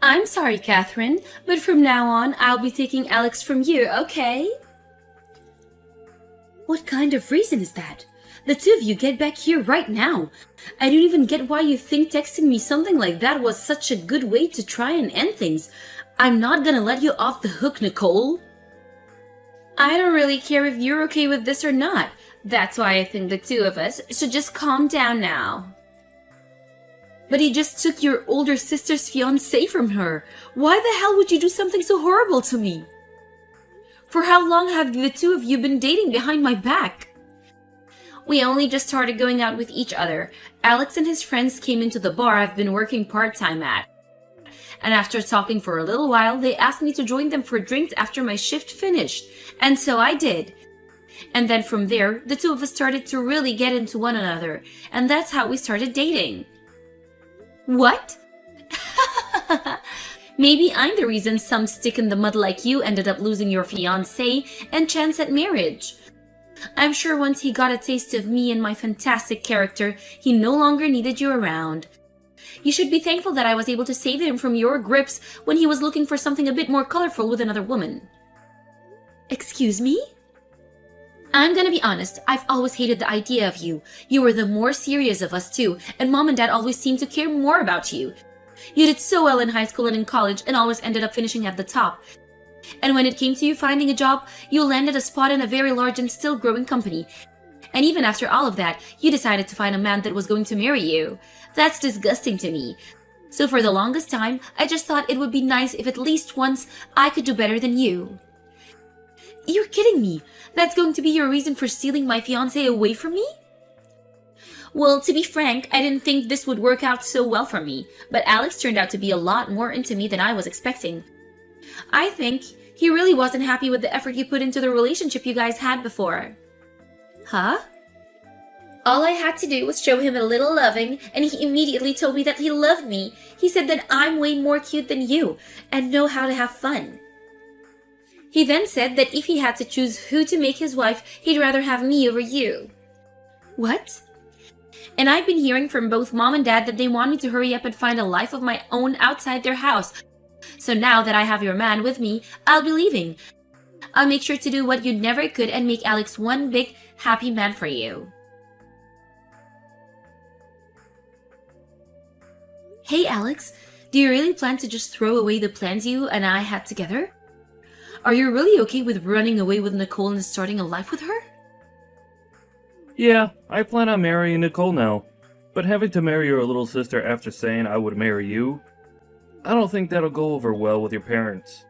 I'm sorry, Catherine, but from now on, I'll be taking Alex from you, okay? What kind of reason is that? The two of you get back here right now. I don't even get why you think texting me something like that was such a good way to try and end things. I'm not gonna let you off the hook, Nicole. I don't really care if you're okay with this or not. That's why I think the two of us should just calm down now. But he just took your older sister's fiancé from her. Why the hell would you do something so horrible to me? For how long have the two of you been dating behind my back? We only just started going out with each other. Alex and his friends came into the bar I've been working part-time at. And after talking for a little while, they asked me to join them for drinks after my shift finished. And so I did. And then from there, the two of us started to really get into one another. And that's how we started dating. What? Maybe I'm the reason some stick in the mud like you ended up losing your fiancé and chance at marriage. I'm sure once he got a taste of me and my fantastic character, he no longer needed you around. You should be thankful that I was able to save him from your grips when he was looking for something a bit more colorful with another woman. Excuse me? I'm gonna be honest, I've always hated the idea of you. You were the more serious of us two, and Mom and Dad always seemed to care more about you. You did so well in high school and in college and always ended up finishing at the top. And when it came to you finding a job, you landed a spot in a very large and still growing company. And even after all of that, you decided to find a man that was going to marry you. That's disgusting to me. So for the longest time, I just thought it would be nice if at least once I could do better than you. You're kidding me. That's going to be your reason for stealing my fiancé away from me? Well, to be frank, I didn't think this would work out so well for me, but Alex turned out to be a lot more into me than I was expecting. I think he really wasn't happy with the effort you put into the relationship you guys had before. Huh? All I had to do was show him a little loving, and he immediately told me that he loved me. He said that I'm way more cute than you, and know how to have fun. He then said that if he had to choose who to make his wife, he'd rather have me over you. What? And I've been hearing from both Mom and Dad that they want me to hurry up and find a life of my own outside their house. So now that I have your man with me, I'll be leaving. I'll make sure to do what you never could and make Alex one big, happy man for you. Hey Alex, do you really plan to just throw away the plans you and I had together? Are you really okay with running away with Nicole and starting a life with her? Yeah, I plan on marrying Nicole now. But having to marry your little sister after saying I would marry you, I don't think that'll go over well with your parents.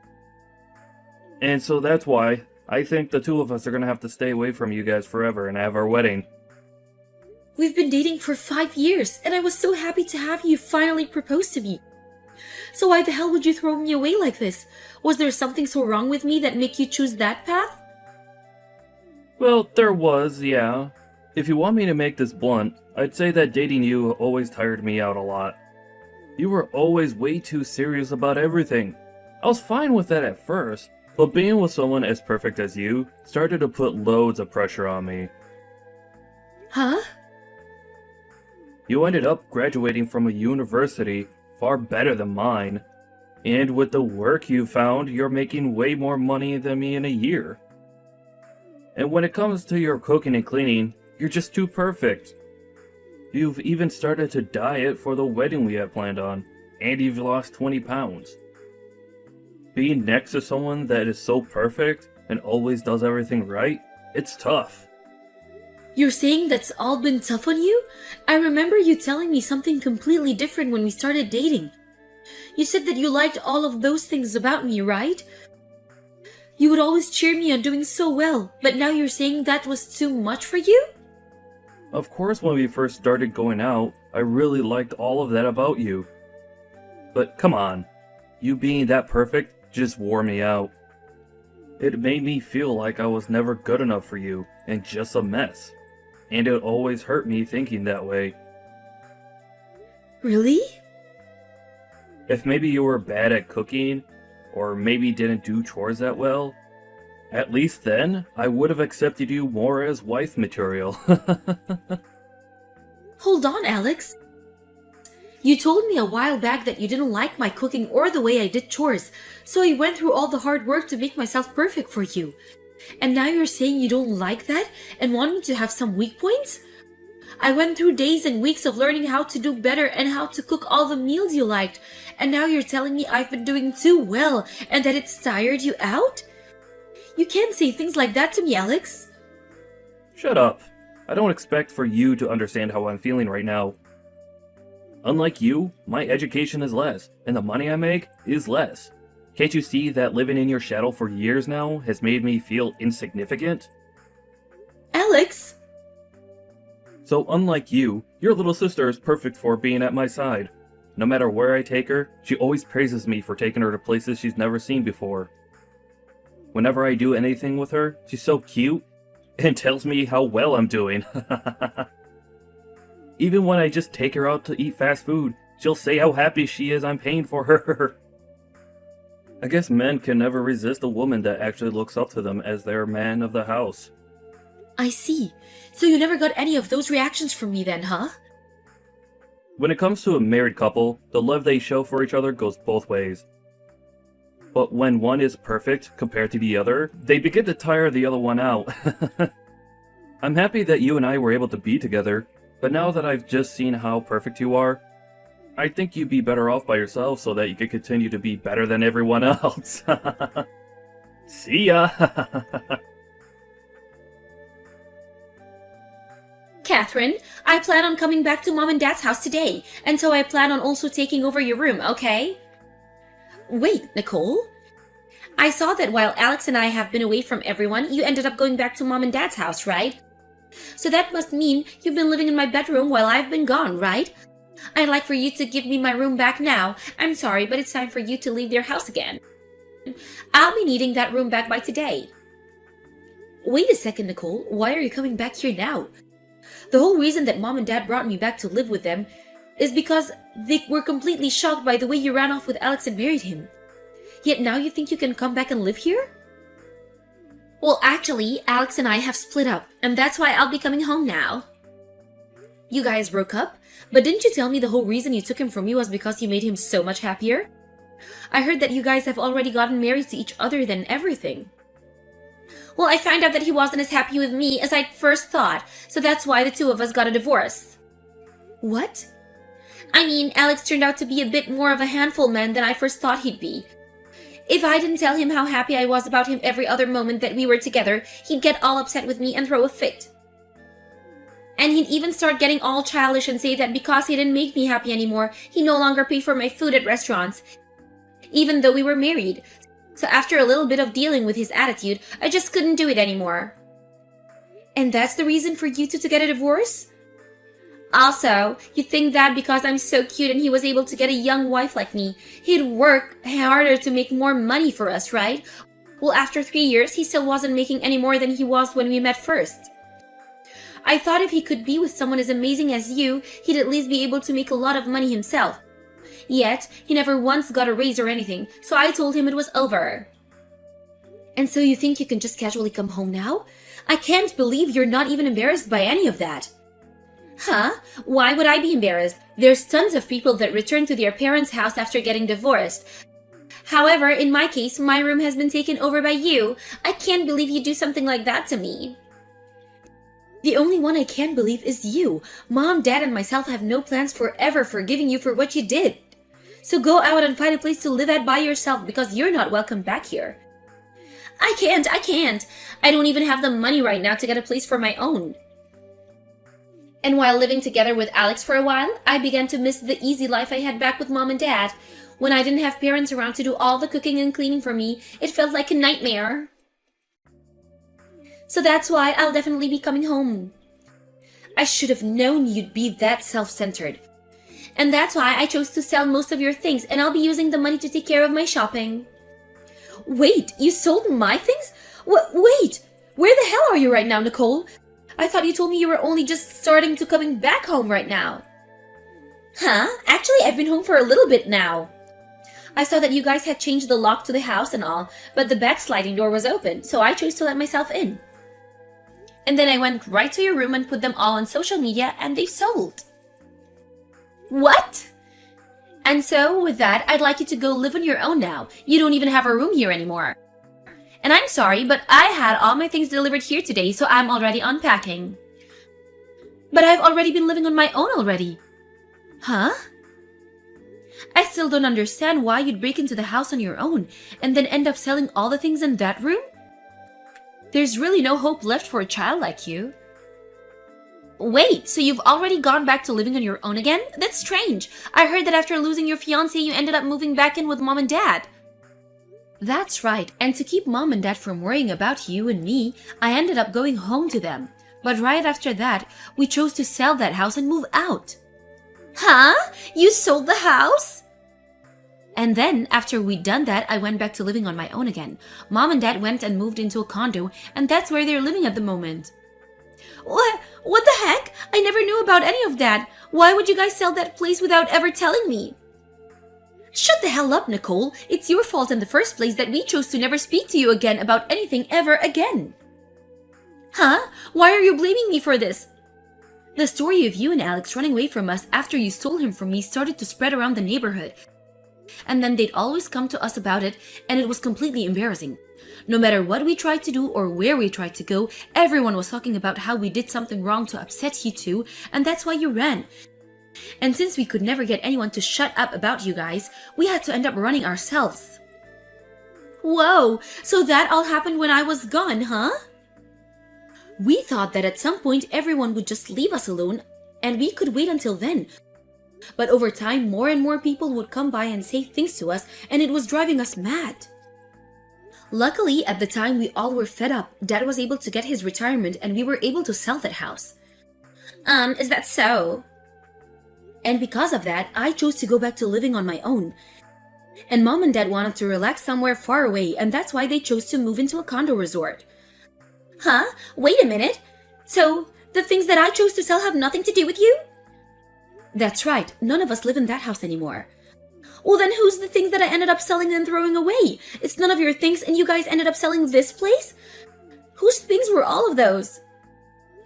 And so that's why I think the two of us are gonna have to stay away from you guys forever and have our wedding. We've been dating for 5 years, and I was so happy to have you finally propose to me. So why the hell would you throw me away like this? Was there something so wrong with me that made you choose that path? Well, there was, yeah. If you want me to make this blunt, I'd say that dating you always tired me out a lot. You were always way too serious about everything. I was fine with that at first, but being with someone as perfect as you started to put loads of pressure on me. Huh? You ended up graduating from a university far better than mine, and with the work you found, you're making way more money than me in a year. And when it comes to your cooking and cleaning, you're just too perfect. You've even started to diet for the wedding we had planned on, and you've lost 20 pounds. Being next to someone that is so perfect and always does everything right, it's tough. You're saying that's all been tough on you? I remember you telling me something completely different when we started dating. You said that you liked all of those things about me, right? You would always cheer me on doing so well, but now you're saying that was too much for you? Of course, when we first started going out, I really liked all of that about you. But come on, you being that perfect just wore me out. It made me feel like I was never good enough for you and just a mess. And it always hurt me thinking that way. Really? If maybe you were bad at cooking, or maybe didn't do chores that well, at least then I would have accepted you more as wife material. Hold on, Alex. You told me a while back that you didn't like my cooking or the way I did chores, so I went through all the hard work to make myself perfect for you. And now you're saying you don't like that and want me to have some weak points? I went through days and weeks of learning how to do better and how to cook all the meals you liked, and now you're telling me I've been doing too well and that it's tired you out? You can't say things like that to me, Alex. Shut up. I don't expect for you to understand how I'm feeling right now. Unlike you, my education is less, and the money I make is less. Can't you see that living in your shadow for years now has made me feel insignificant? Alex! So unlike you, your little sister is perfect for being at my side. No matter where I take her, she always praises me for taking her to places she's never seen before. Whenever I do anything with her, she's so cute and tells me how well I'm doing. Even when I just take her out to eat fast food, she'll say how happy she is I'm paying for her. I guess men can never resist a woman that actually looks up to them as their man of the house. I see. So you never got any of those reactions from me then, huh? When it comes to a married couple, the love they show for each other goes both ways. But when one is perfect compared to the other, they begin to tire the other one out. I'm happy that you and I were able to be together, but now that I've just seen how perfect you are, I think you'd be better off by yourself so that you could continue to be better than everyone else. See ya! Catherine, I plan on coming back to Mom and Dad's house today, and so I plan on also taking over your room, okay? Wait, Nicole? I saw that while Alex and I have been away from everyone, you ended up going back to Mom and Dad's house, right? So that must mean you've been living in my bedroom while I've been gone, right? I'd like for you to give me my room back now. I'm sorry, but it's time for you to leave their house again. I'll be needing that room back by today. Wait a second, Nicole. Why are you coming back here now? The whole reason that Mom and Dad brought me back to live with them is because they were completely shocked by the way you ran off with Alex and married him. Yet now you think you can come back and live here? Well, actually, Alex and I have split up, and that's why I'll be coming home now. You guys broke up? But didn't you tell me the whole reason you took him from you was because you made him so much happier? I heard that you guys have already gotten married to each other then everything. Well, I found out that he wasn't as happy with me as I first thought, so that's why the two of us got a divorce. What? I mean, Alex turned out to be a bit more of a handful man than I first thought he'd be. If I didn't tell him how happy I was about him every other moment that we were together, he'd get all upset with me and throw a fit. And he'd even start getting all childish and say that because he didn't make me happy anymore, he no longer paid for my food at restaurants, even though we were married. So after a little bit of dealing with his attitude, I just couldn't do it anymore. And that's the reason for you two to get a divorce? Also, you think that because I'm so cute and he was able to get a young wife like me, he'd work harder to make more money for us, right? Well, after 3 years, he still wasn't making any more than he was when we met first. I thought if he could be with someone as amazing as you, he'd at least be able to make a lot of money himself. Yet, he never once got a raise or anything, so I told him it was over. And so you think you can just casually come home now? I can't believe you're not even embarrassed by any of that. Huh? Why would I be embarrassed? There's tons of people that return to their parents' house after getting divorced. However, in my case, my room has been taken over by you. I can't believe you'd do something like that to me. The only one I can't believe is you. Mom, Dad, and myself have no plans forever forgiving you for what you did. So go out and find a place to live at by yourself because you're not welcome back here. I can't. I don't even have the money right now to get a place for my own. And while living together with Alex for a while, I began to miss the easy life I had back with Mom and Dad. When I didn't have parents around to do all the cooking and cleaning for me, it felt like a nightmare. So that's why I'll definitely be coming home. I should have known you'd be that self-centered. And that's why I chose to sell most of your things, and I'll be using the money to take care of my shopping. Wait, you sold my things? Wait, where the hell are you right now, Nicole? I thought you told me you were only just starting to coming back home right now. Huh? Actually, I've been home for a little bit now. I saw that you guys had changed the lock to the house and all, but the back sliding door was open, so I chose to let myself in. And then I went right to your room and put them all on social media, and they've sold. What? And so, with that, I'd like you to go live on your own now. You don't even have a room here anymore. And I'm sorry, but I had all my things delivered here today, so I'm already unpacking. But I've already been living on my own already. Huh? I still don't understand why you'd break into the house on your own and then end up selling all the things in that room. There's really no hope left for a child like you. Wait, so you've already gone back to living on your own again? That's strange. I heard that after losing your fiancé, you ended up moving back in with mom and dad. That's right, and to keep mom and dad from worrying about you and me, I ended up going home to them. But right after that, we chose to sell that house and move out. Huh? You sold the house? And then, after we'd done that, I went back to living on my own again. Mom and dad went and moved into a condo, and that's where they're living at the moment. What the heck? I never knew about any of that. Why would you guys sell that place without ever telling me? Shut the hell up, Nicole. It's your fault in the first place that we chose to never speak to you again about anything ever again. Huh? Why are you blaming me for this? The story of you and Alex running away from us after you stole him from me started to spread around the neighborhood. And then they'd always come to us about it, and it was completely embarrassing. No matter what we tried to do or where we tried to go, everyone was talking about how we did something wrong to upset you two, and that's why you ran. And since we could never get anyone to shut up about you guys, we had to end up running ourselves. Whoa, so that all happened when I was gone, huh? We thought that at some point everyone would just leave us alone, and we could wait until then. But over time, more and more people would come by and say things to us, and it was driving us mad. Luckily, at the time we all were fed up, Dad was able to get his retirement and we were able to sell that house. Is that so? And because of that, I chose to go back to living on my own. And Mom and Dad wanted to relax somewhere far away, and that's why they chose to move into a condo resort. Huh? Wait a minute. So, the things that I chose to sell have nothing to do with you? That's right. None of us live in that house anymore. Well, then who's the things that I ended up selling and throwing away? It's none of your things and you guys ended up selling this place? Whose things were all of those?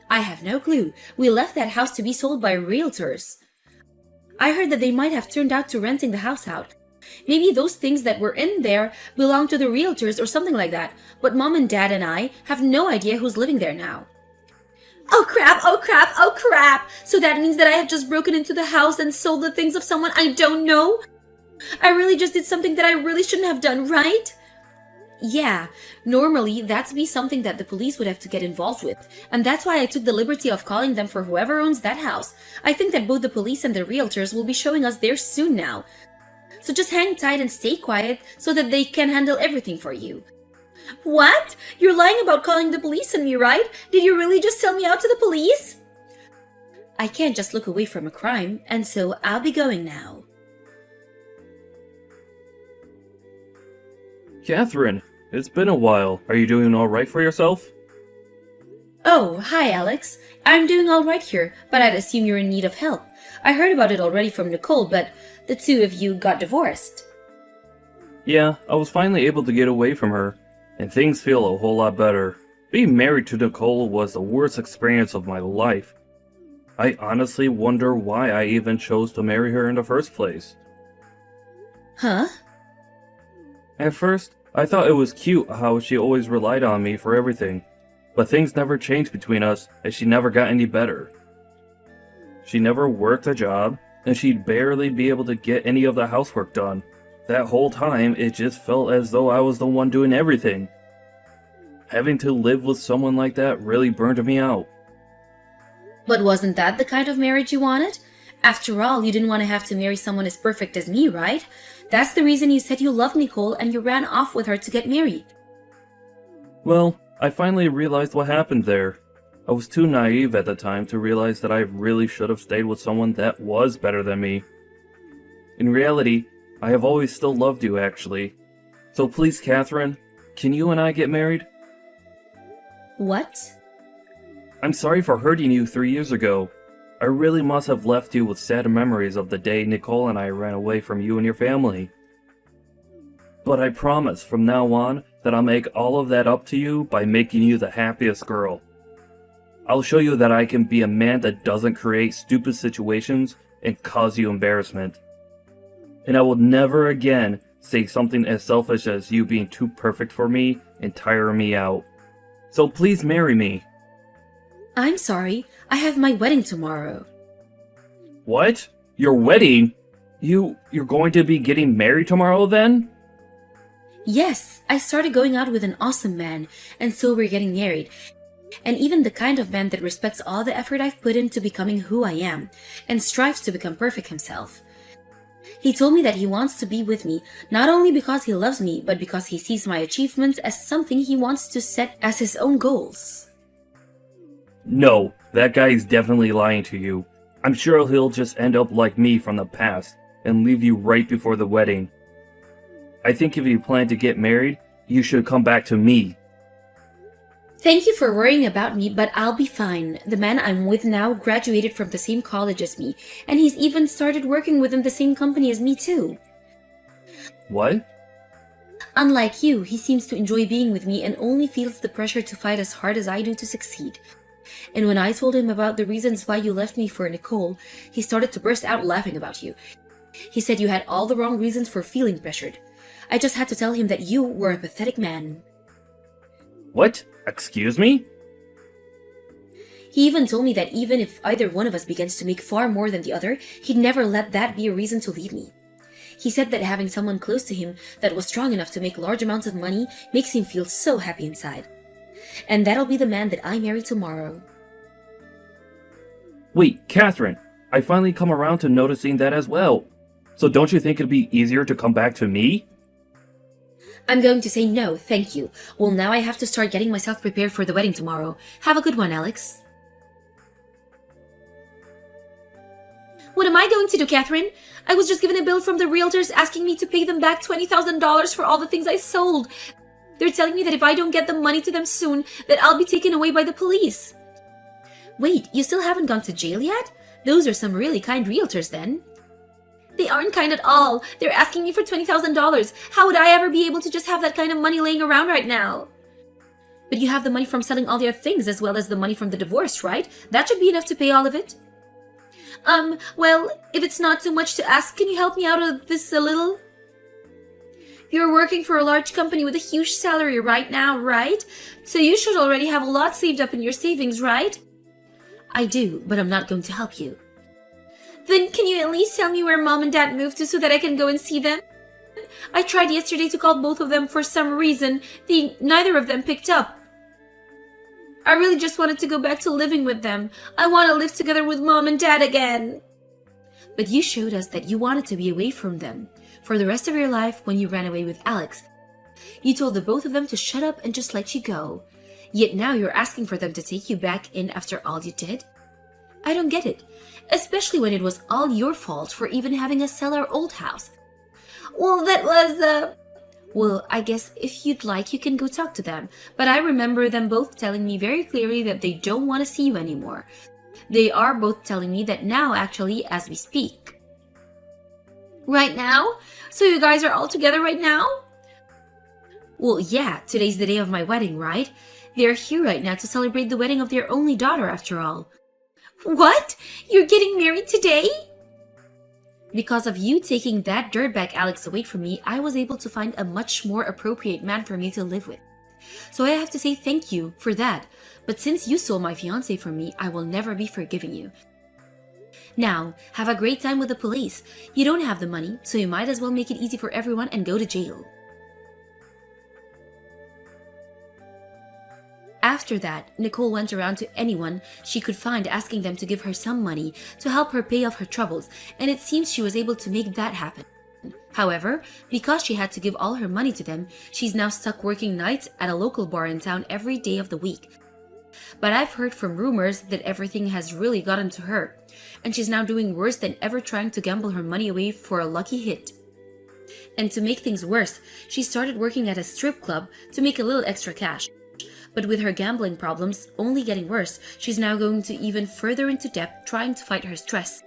I have no clue. We left that house to be sold by realtors. I heard that they might have turned out to renting the house out. Maybe those things that were in there belong to the realtors or something like that, but Mom and Dad and I have no idea who's living there now. Oh crap, oh crap, oh crap! So that means that I have just broken into the house and sold the things of someone I don't know? I really just did something that I really shouldn't have done, right? Yeah, normally that'd be something that the police would have to get involved with, and that's why I took the liberty of calling them for whoever owns that house. I think that both the police and the realtors will be showing us there soon now. So just hang tight and stay quiet so that they can handle everything for you. What? You're lying about calling the police on me, right? Did you really just sell me out to the police? I can't just look away from a crime, and so I'll be going now. Catherine, it's been a while. Are you doing all right for yourself? Oh, hi, Alex. I'm doing all right here, but I'd assume you're in need of help. I heard about it already from Nicole, but the two of you got divorced. Yeah, I was finally able to get away from her, and things feel a whole lot better. Being married to Nicole was the worst experience of my life. I honestly wonder why I even chose to marry her in the first place. Huh? At first, I thought it was cute how she always relied on me for everything, but things never changed between us, and she never got any better. She never worked a job, and she'd barely be able to get any of the housework done. That whole time, it just felt as though I was the one doing everything. Having to live with someone like that really burned me out. But wasn't that the kind of marriage you wanted? After all, you didn't want to have to marry someone as perfect as me, right? That's the reason you said you loved Nicole and you ran off with her to get married. Well, I finally realized what happened there. I was too naive at the time to realize that I really should have stayed with someone that was better than me. In reality, I have always still loved you, actually. So please, Catherine, can you and I get married? What? I'm sorry for hurting you 3 years ago. I really must have left you with sad memories of the day Nicole and I ran away from you and your family. But I promise from now on that I'll make all of that up to you by making you the happiest girl. I'll show you that I can be a man that doesn't create stupid situations and cause you embarrassment. and I will never again say something as selfish as you being too perfect for me and tiring me out. So please marry me. I'm sorry, I have my wedding tomorrow. What? Your wedding? You're going to be getting married tomorrow then? Yes, I started going out with an awesome man, and so we're getting married. And even the kind of man that respects all the effort I've put into becoming who I am, and strives to become perfect himself. He told me that he wants to be with me, not only because he loves me, but because he sees my achievements as something he wants to set as his own goals. No, that guy is definitely lying to you. I'm sure he'll just end up like me from the past, and leave you right before the wedding. I think if you plan to get married, you should come back to me. Thank you for worrying about me, but I'll be fine. The man I'm with now graduated from the same college as me, and he's even started working within the same company as me too. What? Unlike you, he seems to enjoy being with me and only feels the pressure to fight as hard as I do to succeed. And when I told him about the reasons why you left me for Nicole, he started to burst out laughing about you. He said you had all the wrong reasons for feeling pressured. I just had to tell him that you were a pathetic man. What? Excuse me? He even told me that even if either one of us begins to make far more than the other, he'd never let that be a reason to leave me. He said that having someone close to him that was strong enough to make large amounts of money makes him feel so happy inside. And that'll be the man that I marry tomorrow. Wait, Catherine, I finally come around to noticing that as well. So don't you think it'd be easier to come back to me? I'm going to say no, thank you. Well, now I have to start getting myself prepared for the wedding tomorrow. Have a good one, Alex. What am I going to do, Catherine? I was just given a bill from the realtors asking me to pay them back $20,000 for all the things I sold. They're telling me that if I don't get the money to them soon, that I'll be taken away by the police. Wait, you still haven't gone to jail yet? Those are some really kind realtors then. They aren't kind at all. They're asking me for $20,000. How would I ever be able to just have that kind of money laying around right now? But you have the money from selling all your things as well as the money from the divorce, right? That should be enough to pay all of it. Well, if it's not too much to ask, can you help me out of this a little? You're working for a large company with a huge salary right now, right? So you should already have a lot saved up in your savings, right? I do, but I'm not going to help you. Then can you at least tell me where Mom and Dad moved to so that I can go and see them? I tried yesterday to call both of them for some reason. Neither of them picked up. I really just wanted to go back to living with them. I want to live together with Mom and Dad again. But you showed us that you wanted to be away from them for the rest of your life when you ran away with Alex. You told the both of them to shut up and just let you go. Yet now you're asking for them to take you back in after all you did? I don't get it. Especially when it was all your fault for even having us sell our old house. Well, that was, Well, I guess if you'd like, you can go talk to them. But I remember them both telling me very clearly that they don't want to see you anymore. They are both telling me that now, actually, as we speak. Right now? So you guys are all together right now? Well, yeah, today's the day of my wedding, right? They're here right now to celebrate the wedding of their only daughter, after all. What? You're getting married today? Because of you taking that dirtbag Alex away from me, I was able to find a much more appropriate man for me to live with. So I have to say thank you for that. But since you stole my fiancé from me, I will never be forgiving you. Now, have a great time with the police. You don't have the money, so you might as well make it easy for everyone and go to jail. After that, Nicole went around to anyone she could find asking them to give her some money to help her pay off her troubles, and it seems she was able to make that happen. However, because she had to give all her money to them, she's now stuck working nights at a local bar in town every day of the week. But I've heard from rumors that everything has really gotten to her, and she's now doing worse than ever trying to gamble her money away for a lucky hit. And to make things worse, she started working at a strip club to make a little extra cash. But with her gambling problems only getting worse, she's now going to even further into debt trying to fight her stress.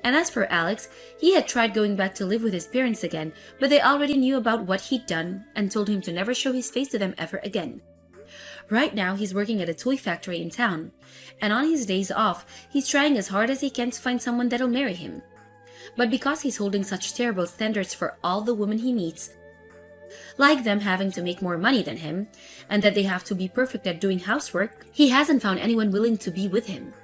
And as for Alex, he had tried going back to live with his parents again, but they already knew about what he'd done and told him to never show his face to them ever again. Right now, he's working at a toy factory in town, and on his days off, he's trying as hard as he can to find someone that'll marry him. But because he's holding such terrible standards for all the women he meets, like them having to make more money than him, and that they have to be perfect at doing housework, he hasn't found anyone willing to be with him.